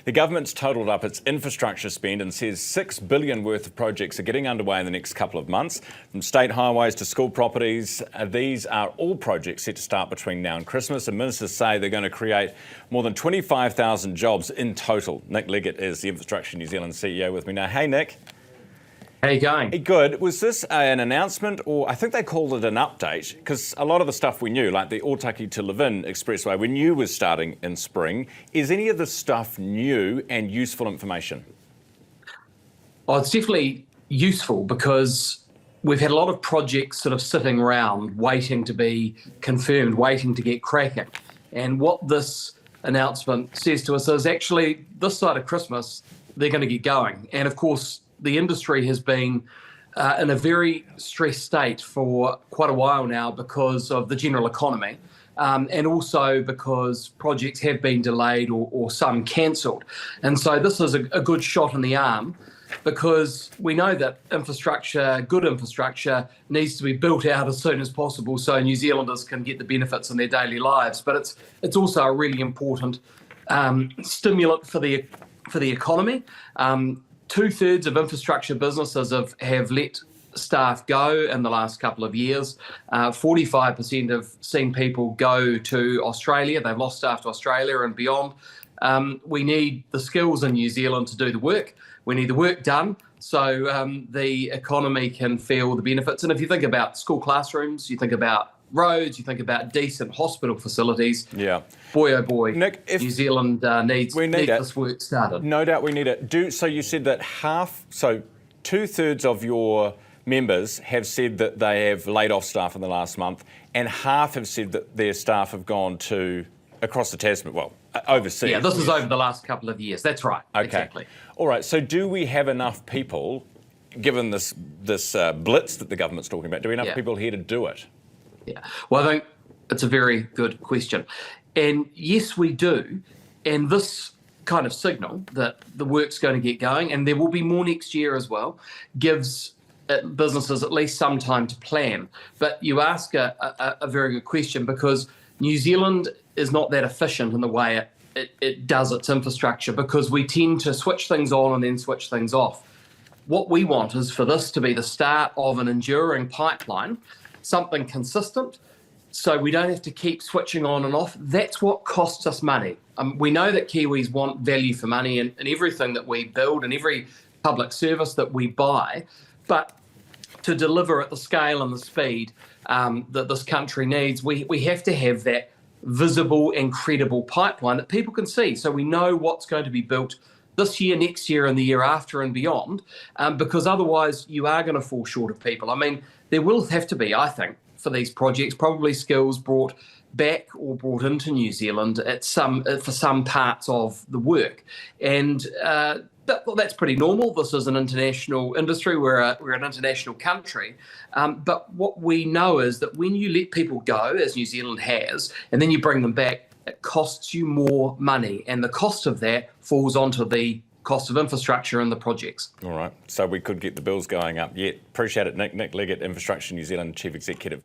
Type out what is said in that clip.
The government's totalled up its infrastructure spend and says $6 billion worth of projects are getting underway in the next couple of months. From state highways to school properties, these are all projects set to start between now and Christmas. And ministers say they're going to create more than 25,000 jobs in total. Nick Leggett is the Infrastructure New Zealand CEO with me now. Hey, Nick. How you going? Good. Was this an announcement, or I think they called it an update? Because a lot of the stuff we knew, like the Otaki to Levin Expressway, we knew was starting in spring. Is any of this stuff new and useful information? Oh, it's definitely useful because we've had a lot of projects sort of sitting around waiting to be confirmed, waiting to get cracking. And what this announcement says to us is actually this side of Christmas, they're going to get going. And of course, the industry has been in a very stressed state for quite a while now because of the general economy and also because projects have been delayed or some cancelled. And so this is a good shot in the arm because we know that good infrastructure needs to be built out as soon as possible so New Zealanders can get the benefits in their daily lives. But it's also a really important stimulant for the economy. 2/3 of infrastructure businesses have let staff go in the last couple of years. 45% have seen people go to Australia. They've lost staff to Australia and beyond. We need the skills in New Zealand to do the work. We need the work done so the economy can feel the benefits. And if you think about school classrooms, you think about roads, you think about decent hospital facilities. Yeah. Boy, oh boy, Nick, New Zealand needs this work started. No doubt we need it. So you said that 2/3 of your members have said that they have laid off staff in the last month, and half have said that their staff have gone to across the Tasman, overseas. Yeah, this is over the last couple of years. That's right. Okay. Exactly. All right. So do we have enough people, given this blitz that the government's talking about, do we have enough people here to do it? Yeah, well, I think it's a very good question. And yes, we do. And this kind of signal that the work's going to get going, and there will be more next year as well, gives businesses at least some time to plan. But you ask a very good question because New Zealand is not that efficient in the way it does its infrastructure because we tend to switch things on and then switch things off. What we want is for this to be the start of an enduring pipeline, something consistent, so we don't have to keep switching on and off. That's what costs us money. We know that Kiwis want value for money in everything that we build and every public service that we buy, but to deliver at the scale and the speed that this country needs, we have to have that visible and credible pipeline that people can see, so we know what's going to be built this year, next year, and the year after and beyond, because otherwise you are going to fall short of people. I mean, there will have to be, I think, for these projects, probably skills brought back or brought into New Zealand for some parts of the work. And that's pretty normal. This is an international industry. We're an international country. But what we know is that when you let people go, as New Zealand has, and then you bring them back, it costs you more money. And the cost of that falls onto the cost of infrastructure and the projects. All right. So we could get the bills going up yet. Appreciate it, Nick. Nick Leggett, Infrastructure New Zealand Chief Executive.